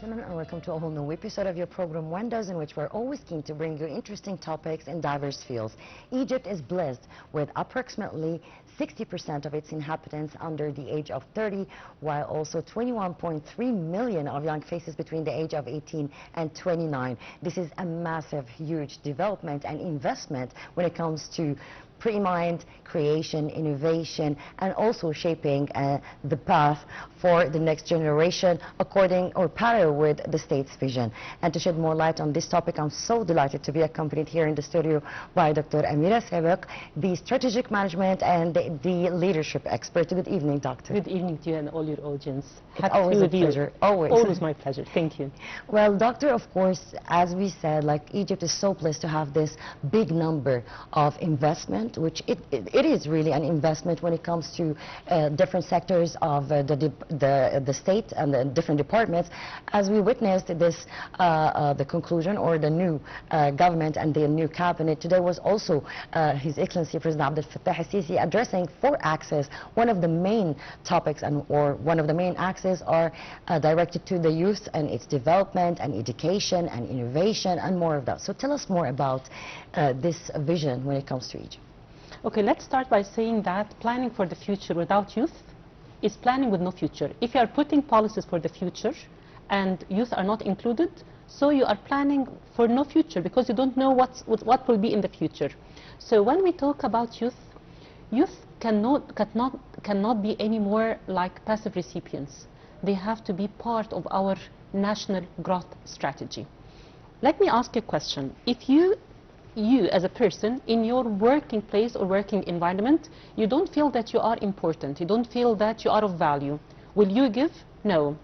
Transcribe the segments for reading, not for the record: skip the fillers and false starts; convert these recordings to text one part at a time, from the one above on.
gentlemen, and welcome to a whole new episode of your program Windows, in which we're always keen to bring you interesting topics in diverse fields. Egypt is blessed with approximately 60% of its inhabitants under the age of 30, while also 21.3 million of young faces between the age of 18 and 29. This is a massive, huge development and investment when it comes to pre-mind, creation, innovation, and also shaping the path for the next generation according or parallel with the state's vision. And to shed more light on this topic, I'm so delighted to be accompanied here in the studio by Dr. Amira Sabeq, the strategic management and the leadership expert. Good evening, doctor. Good evening to you and all your audience. It's always a pleasure. Always my pleasure. Thank you. Well, doctor, of course, as we said, like Egypt is so blessed to have this big number of investment, which it is really an investment when it comes to different sectors of the state and the different departments. As we witnessed this, the conclusion or the new government and the new cabinet today was also His Excellency President Abdel Fattah al-Sisi addressing for access. One of the main topics or one of the main axes are directed to the youth and its development and education and innovation and more of that. So tell us more about this vision when it comes to Egypt. Okay, let's start by saying that planning for the future without youth is planning with no future. If you are putting policies for the future and youth are not included, so you are planning for no future because you don't know what will be in the future. So when we talk about youth, youth cannot be any more like passive recipients. They have to be part of our national growth strategy. Let me ask you a question. If you as a person in your working place or working environment, you don't feel that you are important, you don't feel that you are of value, will you give? No.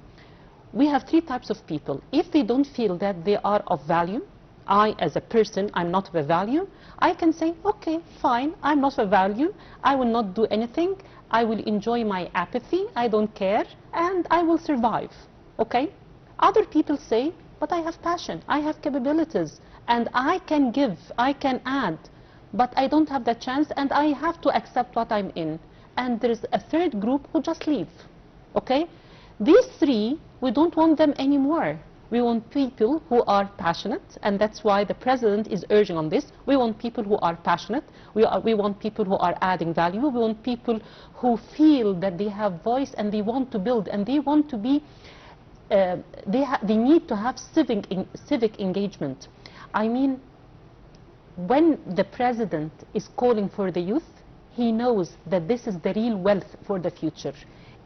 We have three types of people. If they don't feel that they are of value, I as a person, I'm not of value, I can say, okay, fine, I'm not of value, I will not do anything, I will enjoy my apathy, I don't care, and I will survive, okay? Other people say, but I have passion, I have capabilities, and I can give, I can add, but I don't have that chance and I have to accept what I'm in. And there is a third group who just leave, okay? These three, we don't want them anymore. We want people who are passionate, and that's why the President is urging on this. We want people who are passionate, we want people who are adding value, we want people who feel that they have voice and they want to build and they want to be, they need to have civic engagement. I mean, when the President is calling for the youth, he knows that this is the real wealth for the future.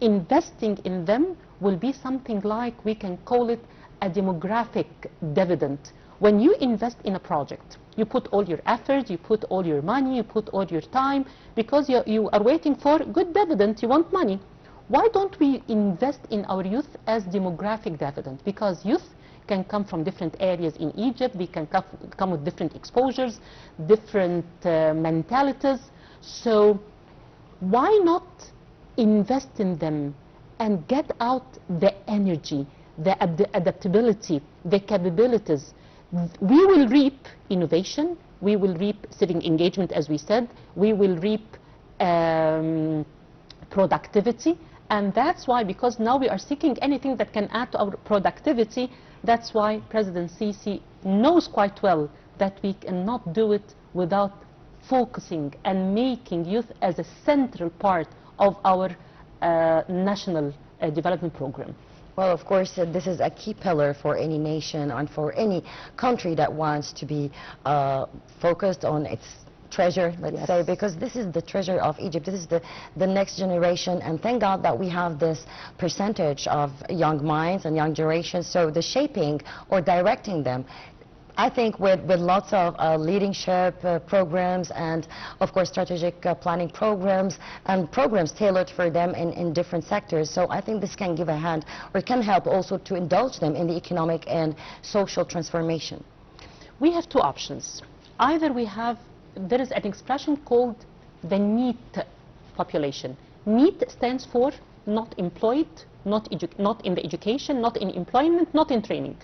Investing in them will be something like, we can call it a demographic dividend. When you invest in a project, you put all your effort, you put all your money, you put all your time, because you are waiting for good dividend, you want money. Why don't we invest in our youth as demographic dividend? Because youth can come from different areas in Egypt, they can come with different exposures, different mentalities. So why not invest in them and get out the energy, the adaptability, the capabilities? We will reap innovation, we will reap civic engagement, as we said, we will reap productivity, and that's why, because now we are seeking anything that can add to our productivity. That's why President Sisi knows quite well that we cannot do it without focusing and making youth as a central part of our national development program. Well, of course, this is a key pillar for any nation and for any country that wants to be focused on its treasure, let's say, because this is the treasure of Egypt. This is the next generation, and thank God that we have this percentage of young minds and young generations. So the shaping or directing them, I think with lots of leadership programs and of course strategic planning programs and programs tailored for them in different sectors. So I think this can give a hand or can help also to indulge them in the economic and social transformation. We have two options. Either there is an expression called the NEET population. NEET stands for not employed, not in the education, not in employment, not in training.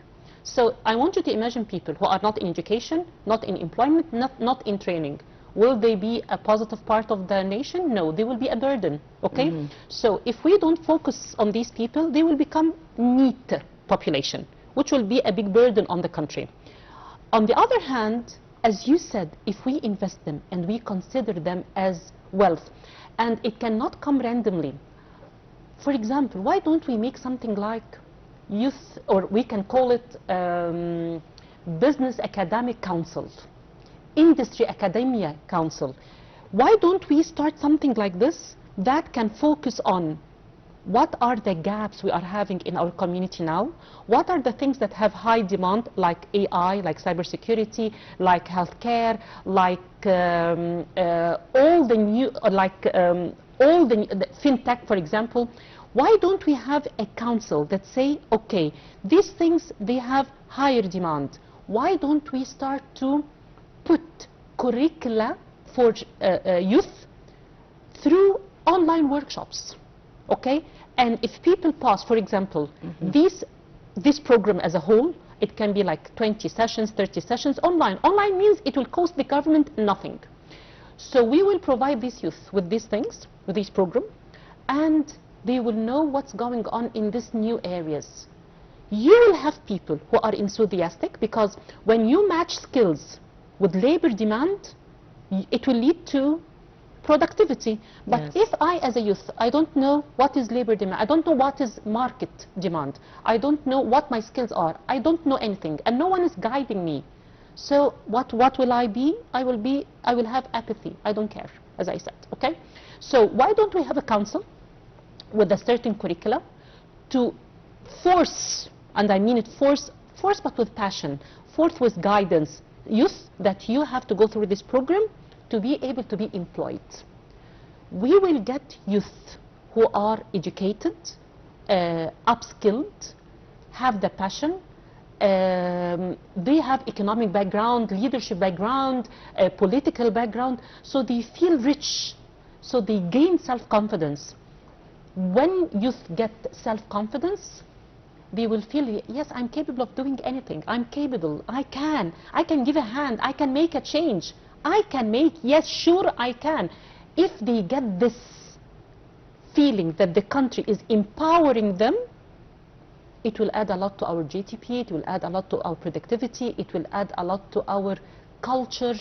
So I want you to imagine people who are not in education, not in employment, not in training. Will they be a positive part of the nation? No, they will be a burden, okay? So if we don't focus on these people, they will become NEET population, which will be a big burden on the country. On the other hand, as you said, if we invest them and we consider them as wealth, and it cannot come randomly. For example, why don't we make something like youth, or we can call it business academic council, industry academia council. Why don't we start something like this that can focus on what are the gaps we are having in our community now? What are the things that have high demand, like AI, like cybersecurity, like healthcare, like all the new, the fintech, for example? Why don't we have a council that say, okay, these things, they have higher demand. Why don't we start to put curricula for youth through online workshops? Okay, and if people pass, for example, this program as a whole, it can be like 20 sessions, 30 sessions online. Online means it will cost the government nothing. So we will provide these youth with these things, with this program, and they will know what's going on in these new areas. You will have people who are enthusiastic, because when you match skills with labor demand, it will lead to productivity. But if I, as a youth, I don't know what is labor demand, I don't know what is market demand, I don't know what my skills are, I don't know anything, and no one is guiding me. So what will I be? I will have apathy. I don't care, as I said. Okay. So why don't we have a council with a certain curricula to force, and I mean it, force but with passion, force with guidance, youth, that you have to go through this program to be able to be employed. We will get youth who are educated, upskilled, have the passion, they have economic background, leadership background, political background, so they feel rich, so they gain self-confidence. When youth get self-confidence, they will feel, yes, I'm capable of doing anything, I'm capable, I can give a hand, I can make a change. I can make, yes, sure I can. If they get this feeling that the country is empowering them, it will add a lot to our GDP, it will add a lot to our productivity, it will add a lot to our culture,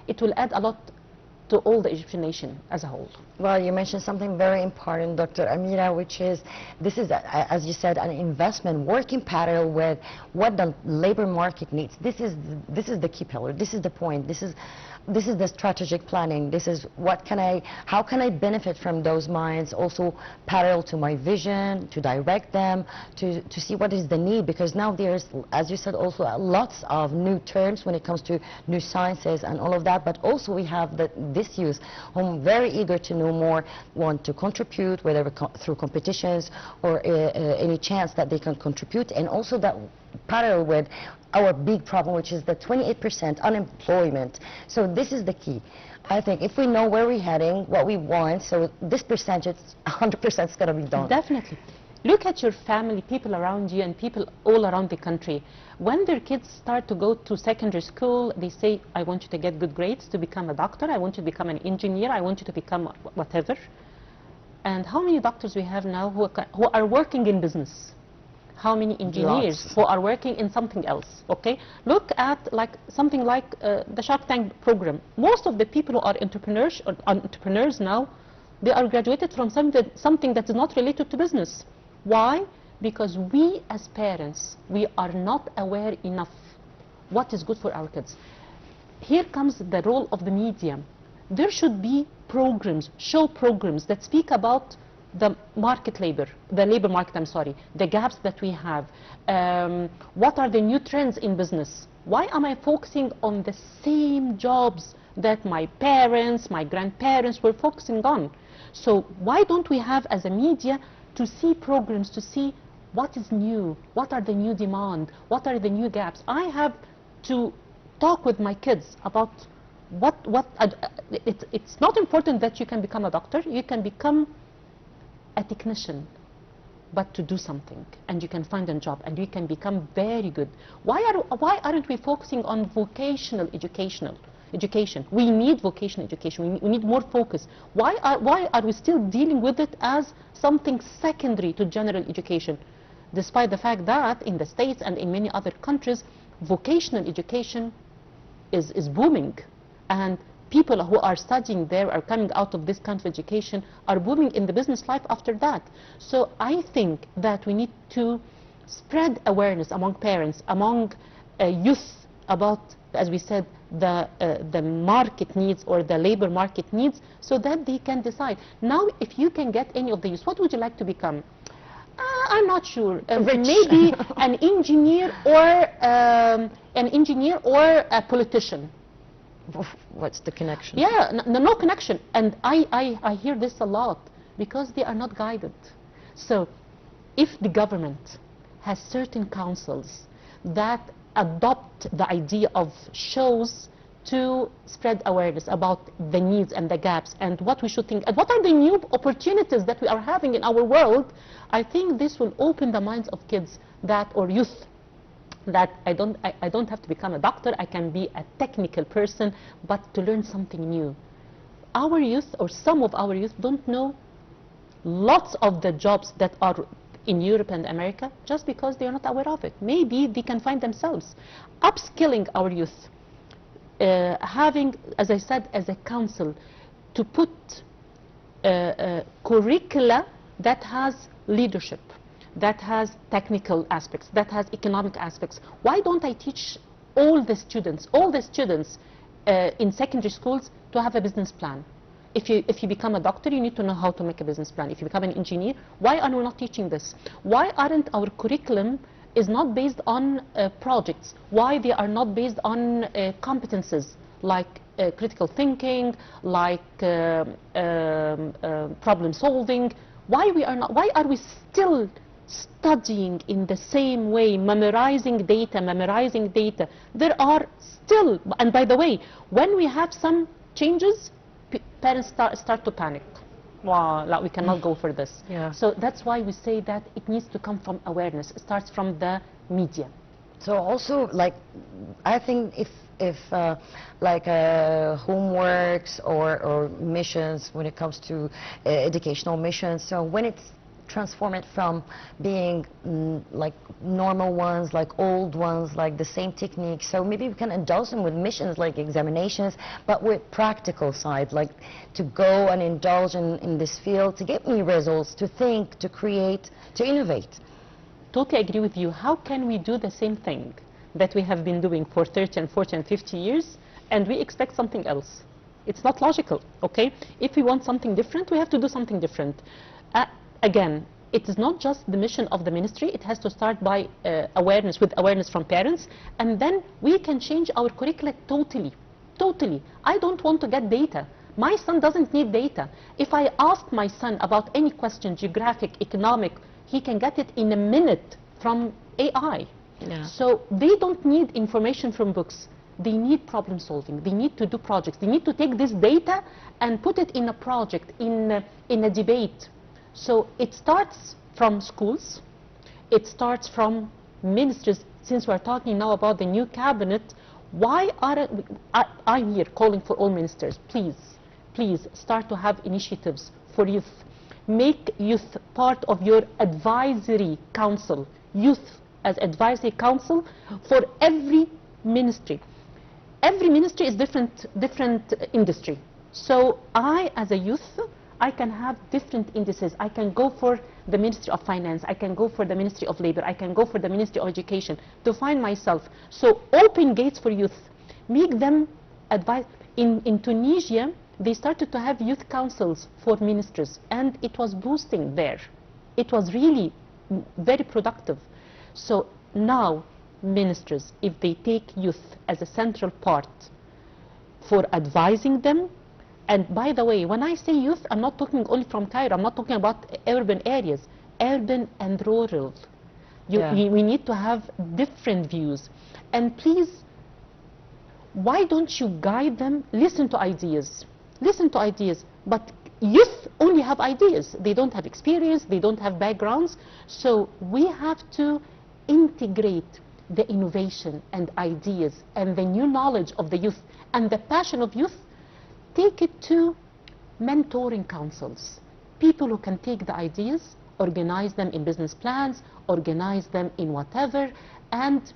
it will add a lot to all the Egyptian nation as a whole. Well, you mentioned something very important, Dr. Amira, which is, this is, as you said, an investment working parallel with what the labor market needs. This is the key pillar. This is the point. This is the strategic planning. This is how can I benefit from those minds, also parallel to my vision, to direct them, to see what is the need, because now there's, as you said, also lots of new terms when it comes to new sciences and all of that, but also we have this youth who are very eager to know more, want to contribute, whether through competitions or any chance that they can contribute, and also that parallel with our big problem, which is the 28% unemployment. So this is the key. I think if we know where we're heading, what we want, so this percentage, 100% is going to be done. Definitely. Look at your family, people around you, and people all around the country. When their kids start to go to secondary school, they say, I want you to get good grades to become a doctor, I want you to become an engineer, I want you to become whatever. And how many doctors we have now who are working in business? How many engineers who are working in something else? Okay, look at something like the Shark Tank program. Most of the people who are entrepreneurs now, they are graduated from something that is not related to business. Why? Because we as parents, we are not aware enough what is good for our kids. Here comes the role of the media. There should be programs, show programs that speak about the labor market, I'm sorry, the gaps that we have. What are the new trends in business? Why am I focusing on the same jobs that my parents, my grandparents were focusing on? So why don't we have, as a media, to see programs, to see what is new, what are the new demand, what are the new gaps? I have to talk with my kids about it's not important that you can become a doctor, you can become a technician, but to do something, and you can find a job, and you can become very good. Why aren't we focusing on vocational education? We need vocational education. We need more focus. Why are we still dealing with it as something secondary to general education? despite the fact that in the States and in many other countries, vocational education is booming, and people who are studying there are coming out of this kind of education are booming in the business life after that. So I think that we need to spread awareness among parents, among youth about, as we said, the market needs or the labor market needs, so that they can decide. Now, if you can get any of the youth, what would you like to become? I'm not sure. Maybe an engineer or a politician. What's the connection? Yeah, no connection. And I hear this a lot because they are not guided. So if the government has certain councils that adopt the idea of shows to spread awareness about the needs and the gaps and what we should think and what are the new opportunities that we are having in our world, I think this will open the minds of kids that, or youth, that I don't have to become a doctor, I can be a technical person, but to learn something new. Our youth, or some of our youth, don't know lots of the jobs that are in Europe and America just because they are not aware of it. Maybe they can find themselves. Upskilling our youth, having, as I said, as a council, to put curricula that has leadership, that has technical aspects, that has economic aspects. Why don't I teach all the students in secondary schools to have a business plan? If you become a doctor, you need to know how to make a business plan. If you become an engineer, why are we not teaching this? Why aren't our curriculum is not based on projects? Why they are not based on competences like critical thinking, like problem solving? Why are we still studying in the same way, memorizing data? There are still, and by the way, when we have some changes, parents start to panic. Wow, like we cannot go for this. Yeah. So that's why we say that it needs to come from awareness. It starts from the media. So also, like, I think if like homeworks or missions, when it comes to educational missions, so when it's transform it from being like normal ones, like old ones, like the same techniques, so maybe we can indulge them with missions like examinations, but with practical side, like to go and indulge in this field to get me results, to think, to create, to innovate. Totally agree with you. How can we do the same thing that we have been doing for 30 and 40 and 50 years and we expect something else? It's not logical, okay? If we want something different, we have to do something different. Again, it is not just the mission of the ministry. It has to start by awareness from parents, and then we can change our curricula totally. I don't want to get data. My son doesn't need data. If I ask my son about any question, geographic, economic, he can get it in a minute from AI. Yeah. So they don't need information from books. They need problem solving. They need to do projects. They need to take this data and put it in a project, in a debate. So it starts from schools, it starts from ministries. Since we're talking now about the new cabinet, why I'm here calling for all ministers, please start to have initiatives for youth. Make youth part of your advisory council, youth as advisory council for every ministry. Every ministry is different industry. So I, as a youth, I can have different indices. I can go for the Ministry of Finance. I can go for the Ministry of Labor. I can go for the Ministry of Education to find myself. So open gates for youth. Make them advise. In Tunisia, they started to have youth councils for ministers, and it was boosting there. It was really very productive. So now, ministers, if they take youth as a central part for advising them. And by the way, when I say youth, I'm not talking only from Cairo. I'm not talking about urban areas, urban and rural. We need to have different views. And please, why don't you guide them? Listen to ideas. Listen to ideas. But youth only have ideas. They don't have experience. They don't have backgrounds. So we have to integrate the innovation and ideas and the new knowledge of the youth and the passion of youth. Take it to mentoring councils, people who can take the ideas, organize them in business plans, organize them in whatever. And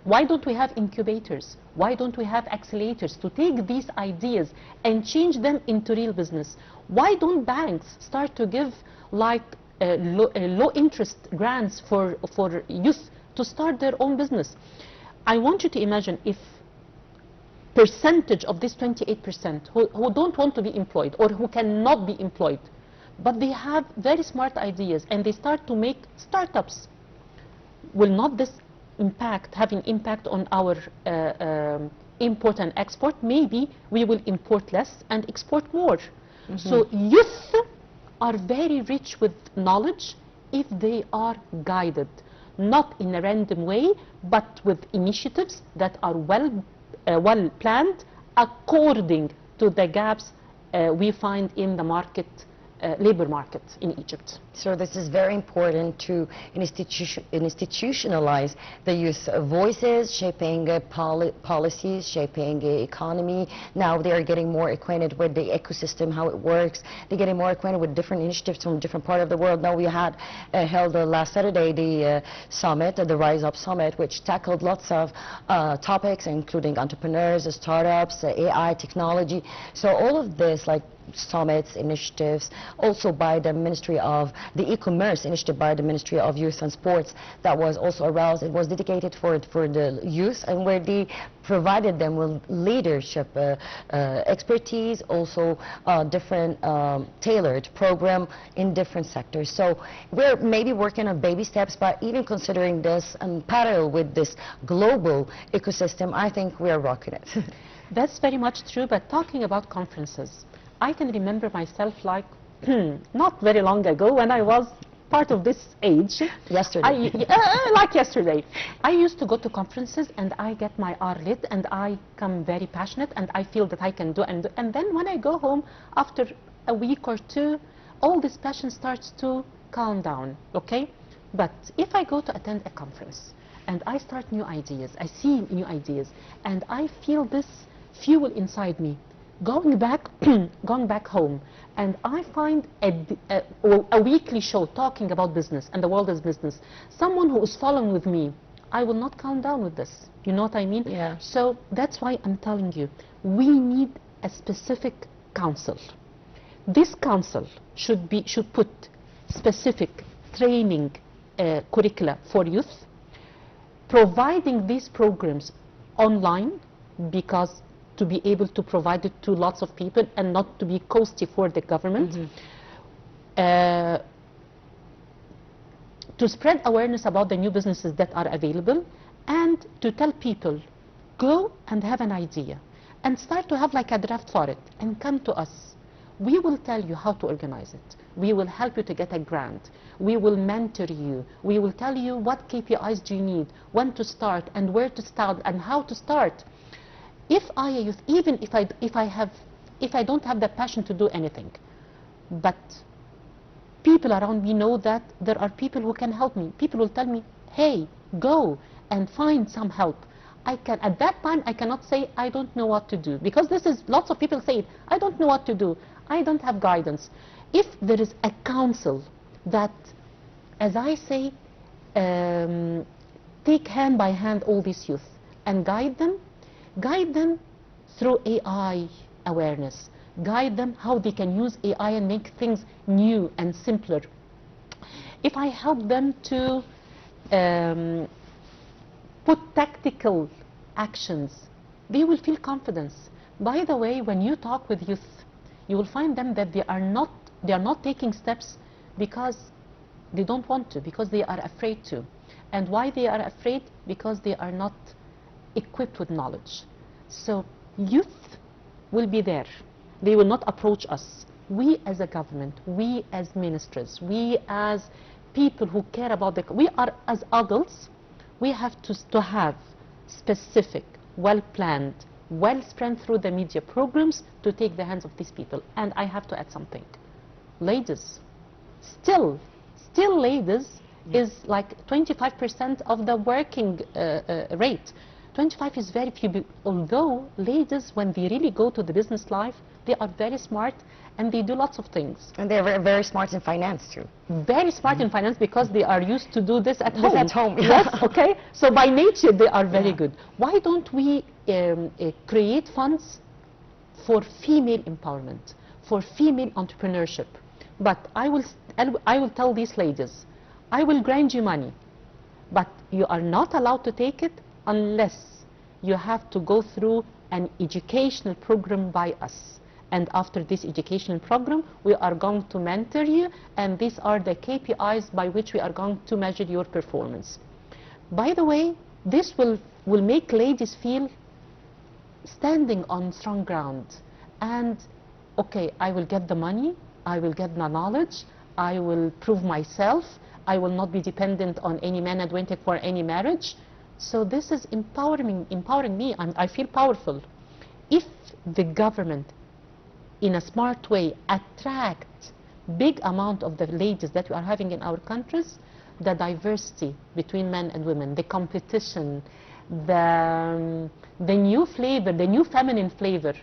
why don't we have incubators? Why don't we have accelerators to take these ideas and change them into real business? Why don't banks start to give like low interest grants for youth to start their own business? I want you to imagine if percentage of this 28% who don't want to be employed or who cannot be employed, but they have very smart ideas and they start to make startups. Will not this have an impact on our import and export? Maybe we will import less and export more. So youth are very rich with knowledge if they are guided, not in a random way, but with initiatives that are well planned according to the gaps we find in the market, labor market in Egypt. So this is very important to institutionalize the youth voices, shaping policies, shaping economy. Now they are getting more acquainted with the ecosystem, how it works. They're getting more acquainted with different initiatives from different parts of the world. Now we had held last Saturday the summit, the Rise Up Summit, which tackled lots of topics, including entrepreneurs, startups, AI, technology. So all of this, like summits, initiatives, also by the Ministry of the e-commerce initiative by the Ministry of Youth and Sports, that was also aroused. It was dedicated for the youth, and where they provided them with leadership expertise, also different tailored program in different sectors. So we're maybe working on baby steps, but even considering this and parallel with this global ecosystem, I think we are rocking it. That's very much true. But talking about conferences, I can remember myself like not very long ago when I was part of this age. Yesterday. Like yesterday. I used to go to conferences and I get my R lit and I come very passionate and I feel that I can do and then when I go home after a week or two, all this passion starts to calm down, okay? But if I go to attend a conference and I start new ideas, I see new ideas and I feel this fuel inside me, going back home, and I find a weekly show talking about business and the world is business, someone who is following with me, I will not calm down with this. You know what I mean? Yeah. So that's why I'm telling you, we need a specific council. This council should put specific training curricula for youth, providing these programs online, because to be able to provide it to lots of people and not to be costly for the government. To spread awareness about the new businesses that are available, and to tell people, go and have an idea and start to have like a draft for it and come to us. We will tell you how to organize it. We will help you to get a grant. We will mentor you. We will tell you what KPIs do you need, when to start and where to start and how to start. If I, even if I don't have the passion to do anything, but people around me know that there are people who can help me. People will tell me, hey, go and find some help. At that time, I cannot say I don't know what to do, because this is, lots of people say it, I don't know what to do. I don't have guidance. If there is a council that, as I say, take hand by hand all these youth and guide them through AI awareness, guide them how they can use AI and make things new and simpler. If I help them to put tactical actions, they will feel confidence. By the way, when you talk with youth, you will find them that they are not taking steps because they don't want to, because they are afraid to. And why they are afraid? Because they are not equipped with knowledge. So youth will be there. They will not approach us. We as a government, we as ministers, we as people who care about we are as adults, we have to have specific, well-planned, well-spread through the media programs to take the hands of these people. And I have to add something. Ladies, still ladies is like 25% of the working rate. 25 is very few, although ladies, when they really go to the business life, they are very smart and they do lots of things. And they're very, very smart in finance too. Very smart in finance because they are used to do this at This home. at home, yeah. Yes, okay. So by nature they are very Yeah. good. Why don't we create funds for female empowerment, for female entrepreneurship? But I will tell these ladies, I will grant you money, but you are not allowed to take it unless you have to go through an educational program by us. And after this educational program, we are going to mentor you, and these are the KPIs by which we are going to measure your performance. By the way, this will make ladies feel standing on strong ground. And, okay, I will get the money, I will get the knowledge, I will prove myself, I will not be dependent on any man and waiting for any marriage. So this is empowering me. I feel powerful. If the government, in a smart way, attract big amount of the ladies that we are having in our countries, the diversity between men and women, the competition, the new flavor, the new feminine flavor.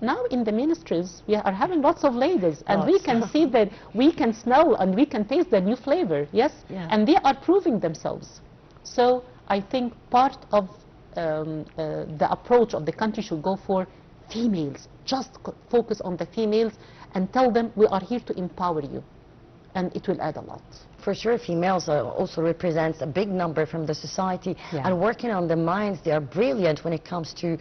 Now in the ministries, we are having lots of ladies, and we can see that, we can smell and we can taste the new flavor, yes? Yeah. And they are proving themselves. So I think part of the approach of the country should go for females. Just focus on the females and tell them we are here to empower you, and it will add a lot. For sure, females also represents a big number from the society, Yeah. and working on the minds, they are brilliant when it comes to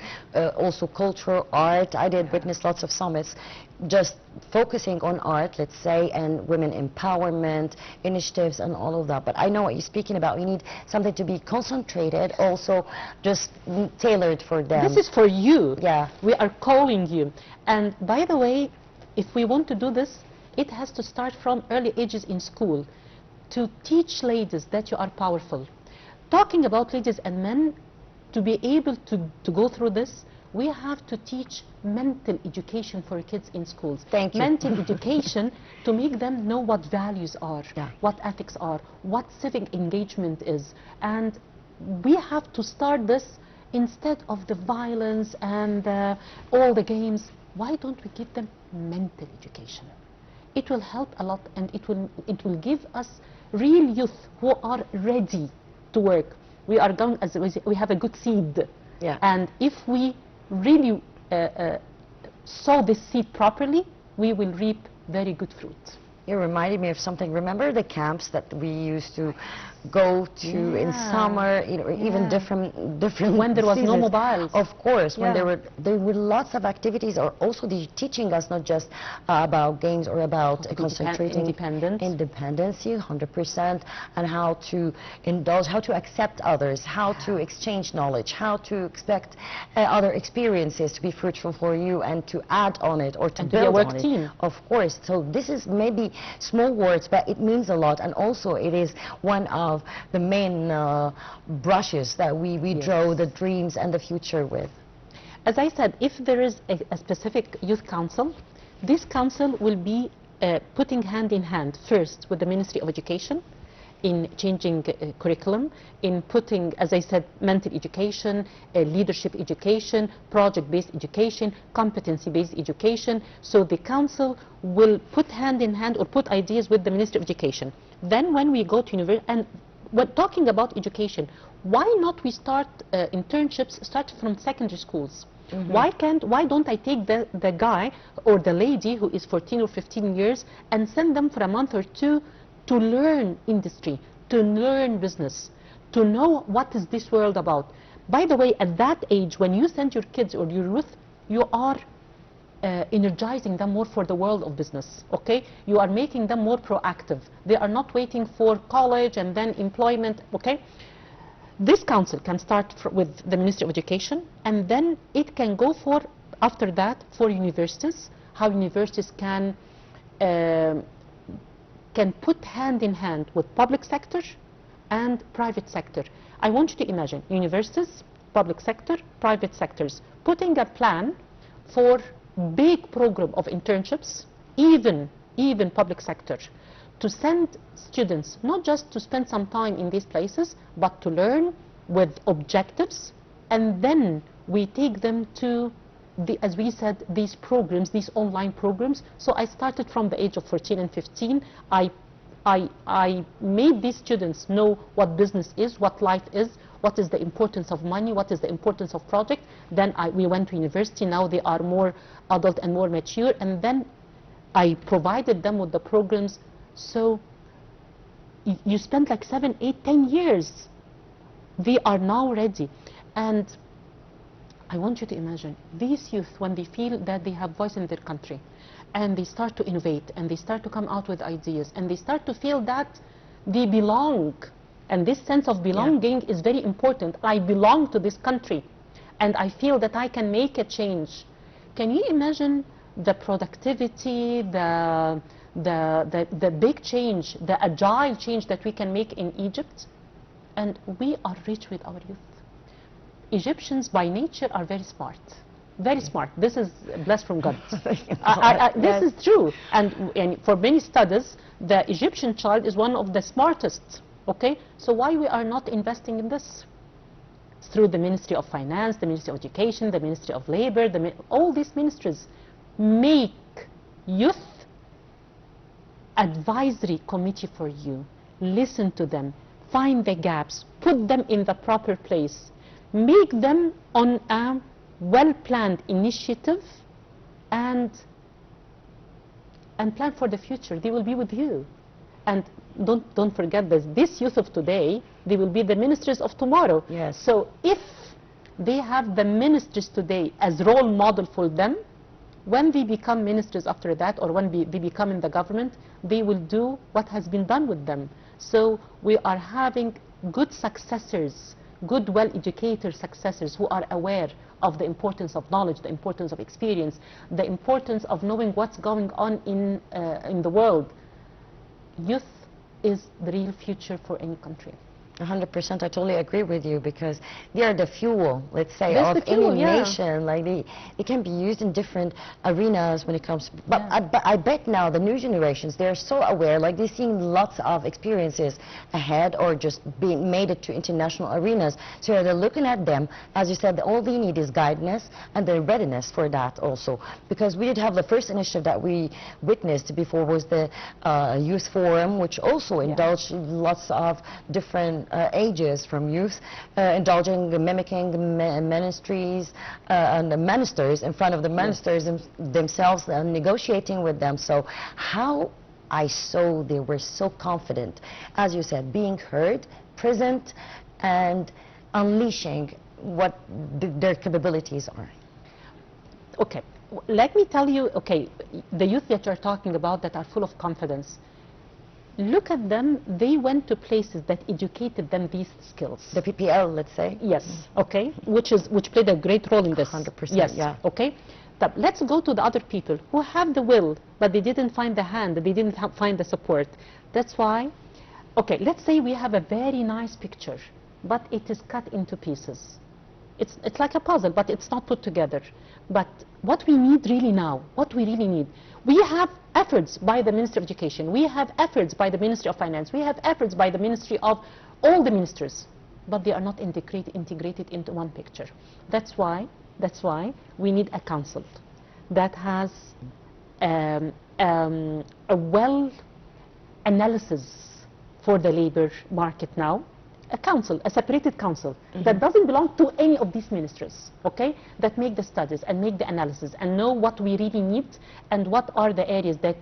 also cultural art. I did witness lots of summits just focusing on art, let's say, and women empowerment initiatives and all of that. But I know what you're speaking about. You need something to be concentrated, also just tailored for them. This is for you. Yeah. We are calling you. And by the way, if we want to do this, it has to start from early ages in school, to teach ladies that you are powerful. Talking about ladies and men, to be able to go through this, we have to teach mental education for kids in schools. Thank you. Mental education to make them know what values are, Yeah. what ethics are, what civic engagement is. And we have to start this instead of the violence and all the games. Why don't we give them mental education? It will help a lot, and it will give us real youth who are ready to work. We are going, as we have a good seed, Yeah. and if we really sow this seed properly, we will reap very good fruit. You reminded me of something. Remember the camps that we used to go to in Yeah. summer, you know, even Yeah. different When there was no seasons. mobiles. Of course, when Yeah. there were lots of activities, or also teaching us not just about games or about concentrating independency, 100%, and how to indulge, how to accept others, how to exchange knowledge, how to expect other experiences to be fruitful for you and to add on it or to And to be a build work on it. team. Of course. So this is maybe small words, but it means a lot, and also it is one of the main brushes that we Yes. draw the dreams and the future with. As I said, if there is a specific youth council, this council will be putting hand in hand first with the Ministry of Education in changing curriculum, in putting, as I said, mental education, leadership education, project-based education, competency-based education. So the council will put hand in hand or put ideas with the Ministry of Education. Then when we go to university, and when talking about education, why not we start internships start from secondary schools? Mm-hmm. Why don't I take the guy or the lady who is 14 or 15 years and send them for a month or two to learn industry, to learn business, to know what is this world about? By the way, at that age, when you send your kids or your youth, you are energizing them more for the world of business, okay? You are making them more proactive. They are not waiting for college and then employment, okay? This council can start with the Ministry of Education, and then it can go for, after that, for universities, how universities can put hand in hand with public sector and private sector. I want you to imagine universities, public sector, private sectors, putting a plan for big program of internships, even public sector, to send students not just to spend some time in these places, but to learn with objectives, and then we take them to as we said, these programs, these online programs. So I started from the age of 14 and 15. I made these students know what business is, what life is, what is the importance of money, what is the importance of project. Then we went to university. Now they are more adult and more mature. And then I provided them with the programs. So you spend like 7, 8, 10 years. They are now ready. And I want you to imagine these youth, when they feel that they have voice in their country, and they start to innovate, and they start to come out with ideas, and they start to feel that they belong. And this sense of belonging is very important. I belong to this country, and I feel that I can make a change. Can you imagine the productivity, the big change, the agile change that we can make in Egypt? And we are rich with our youth. Egyptians by nature are very smart. Very smart. This is blessed from God. This is true. And for many studies, the Egyptian child is one of the smartest. Okay? So why we are not investing in this? Through the Ministry of Finance, the Ministry of Education, the Ministry of Labor, all these ministries make youth advisory committee for you. Listen to them. Find the gaps. Put them in the proper place. Make them on a well-planned initiative and plan for the future. They will be with you. And don't forget this youth of today, they will be the ministers of tomorrow. Yes. So if they have the ministers today as role model for them, when they become ministers after that, or when they become in the government, they will do what has been done with them. So we are having good successors, good, well-educated successors who are aware of the importance of knowledge, the importance of experience, the importance of knowing what's going on in the world. Youth is the real future for any country. 100%, I totally agree with you, because they are the fuel, let's say, of any nation. Like they can be used in different arenas when it comes. But I bet now the new generations, they are so aware. Like they're seeing lots of experiences ahead, or just being made it to international arenas. So they're looking at them. As you said, all they need is guidance and the readiness for that also. Because we did have the first initiative that we witnessed before was the Youth Forum, which also indulged lots of different ages from youth, indulging, mimicking ministries and the ministers in front of the ministers themselves, negotiating with them. So how I saw they were so confident, as you said, being heard, present, and unleashing what their capabilities are. Okay, let me tell you, okay, the youth that you're talking about that are full of confidence, look at them. They went to places that educated them these skills. The PPL, let's say. Yes. Okay. Which played a great role in this. 100%. Yes. Yeah. Okay. But let's go to the other people who have the will, but they didn't find the hand. They didn't find the support. That's why. Okay. Let's say we have a very nice picture, but it is cut into pieces. It's like a puzzle, but it's not put together. But what we need really now, what we really need, we have efforts by the Ministry of Education, we have efforts by the Ministry of Finance, we have efforts by the Ministry of all the ministers, but they are not integrated into one picture. That's why we need a council that has a well analysis for the labor market now. A council, a separated council that doesn't belong to any of these ministries, okay? That make the studies and make the analysis and know what we really need and what are the areas that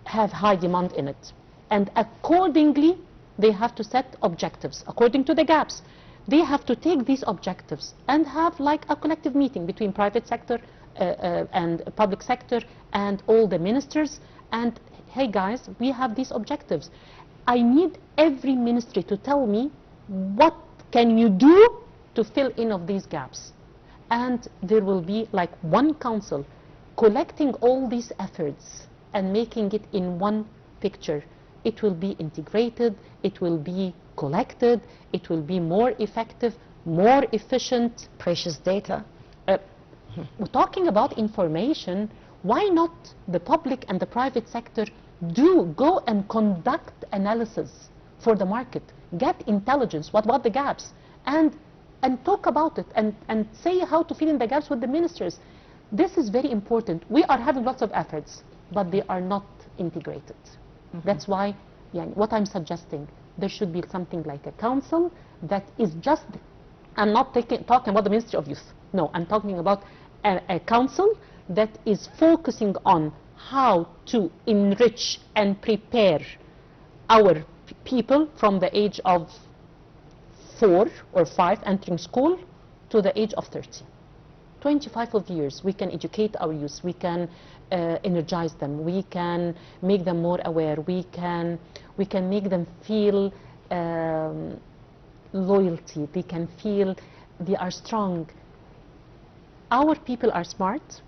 have high demand in it. And accordingly, they have to set objectives according to the gaps. They have to take these objectives and have like a collective meeting between private sector and public sector and all the ministers. And hey guys, we have these objectives. I need every ministry to tell me what can you do to fill in of these gaps. And there will be like one council collecting all these efforts and making it in one picture. It will be integrated, it will be collected, it will be more effective, more efficient. Precious data. We're talking about information. Why not the public and the private sector go and conduct analysis for the market, get intelligence, what the gaps, and talk about it and say how to fill in the gaps with the ministers. This is very important. We are having lots of efforts, but they are not integrated. That's why, yeah, what I'm suggesting, there should be something like a council that is just, I'm not talking about the Ministry of Youth. No, I'm talking about a council that is focusing on how to enrich and prepare our people from the age of 4 or 5 entering school to the age of 30. 25 of years, we can educate our youth, we can energize them, we can make them more aware, we can make them feel loyalty, they can feel they are strong. Our people are smart,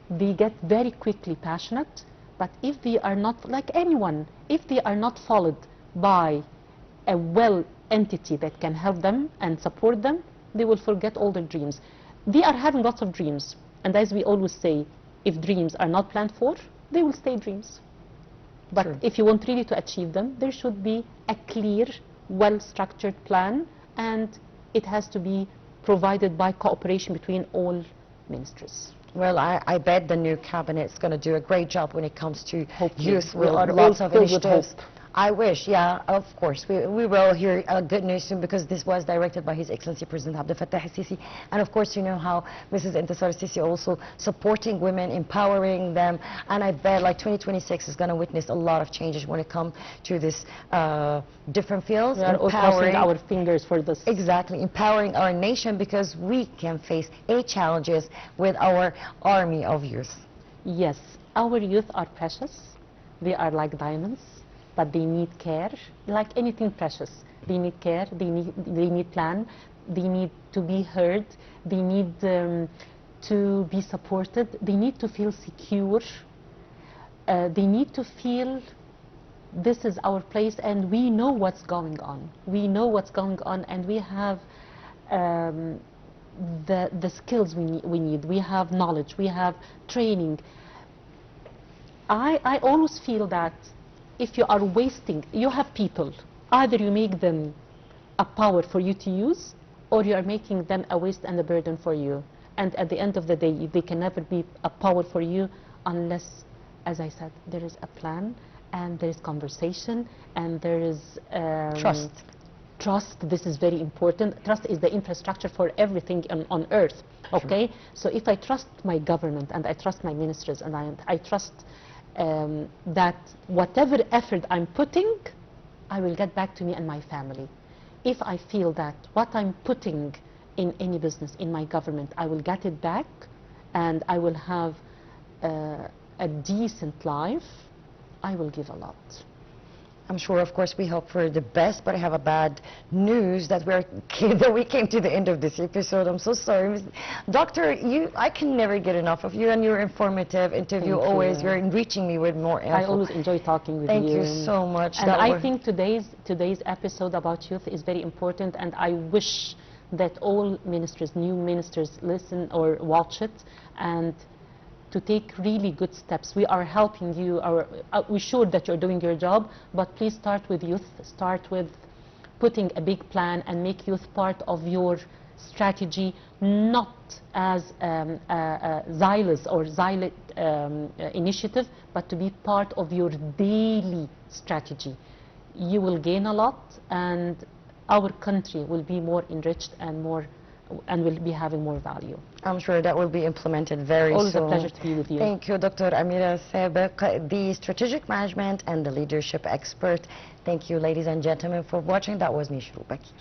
they get very quickly passionate, but if they are not, like anyone, if they are not followed by a well entity that can help them and support them, they will forget all their dreams. They are having lots of dreams, and as we always say, if dreams are not planned for, they will stay dreams. But True. if you want really to achieve them, there should be a clear, well-structured plan, and it has to be provided by cooperation between all ministries. Well, I bet the new cabinet is going to do a great job when it comes to Hopefully. youth We with are lots all of filled with initiatives. hope. I wish, yeah, of course. We will hear good news soon, because this was directed by His Excellency President Abdel Fattah al-Sisi. And of course, you know how Mrs. Intisar al-Sisi also supporting women, empowering them. And I bet like 2026 is going to witness a lot of changes when it comes to this different fields. We are all crossing our fingers for this. Exactly, empowering our nation, because we can face any challenges with our army of youth. Yes, our youth are precious. They are like diamonds, but they need care. Like anything precious, they need care, they need plan, they need to be heard, they need to be supported, they need to feel secure, they need to feel this is our place and we know what's going on. We know what's going on, and we have the skills we need. We have knowledge, we have training. I always feel that if you are wasting, you have people, either you make them a power for you to use, or you are making them a waste and a burden for you. And at the end of the day, they can never be a power for you unless, as I said, there is a plan, and there is conversation, and there is Trust. Trust. This is very important. Trust is the infrastructure for everything on earth. Okay? So if I trust my government, and I trust my ministers, and I trust that whatever effort I'm putting, I will get back to me and my family. If I feel that what I'm putting in any business, in my government, I will get it back, and I will have a decent life, I will give a lot. I'm sure, of course, we hope for the best, but I have a bad news that we came to the end of this episode. I'm so sorry. Doctor, I can never get enough of you and your informative interview. Thank always, you. you're enriching me with more info. I always enjoy talking with Thank you. you so much. And I think today's episode about youth is very important, and I wish that all ministers, new ministers, listen or watch it, and to take really good steps. We are helping you, we're sure that you're doing your job, but please start with youth, start with putting a big plan and make youth part of your strategy, not as a Xylus or Xylit initiative, but to be part of your daily strategy. You will gain a lot, and our country will be more enriched and will be having more value. I'm sure that will be implemented very soon. Always a pleasure to be with you. Thank you, Dr. Amira Sabeq, the strategic management and the leadership expert. Thank you, ladies and gentlemen, for watching. That was Nishru Bakir.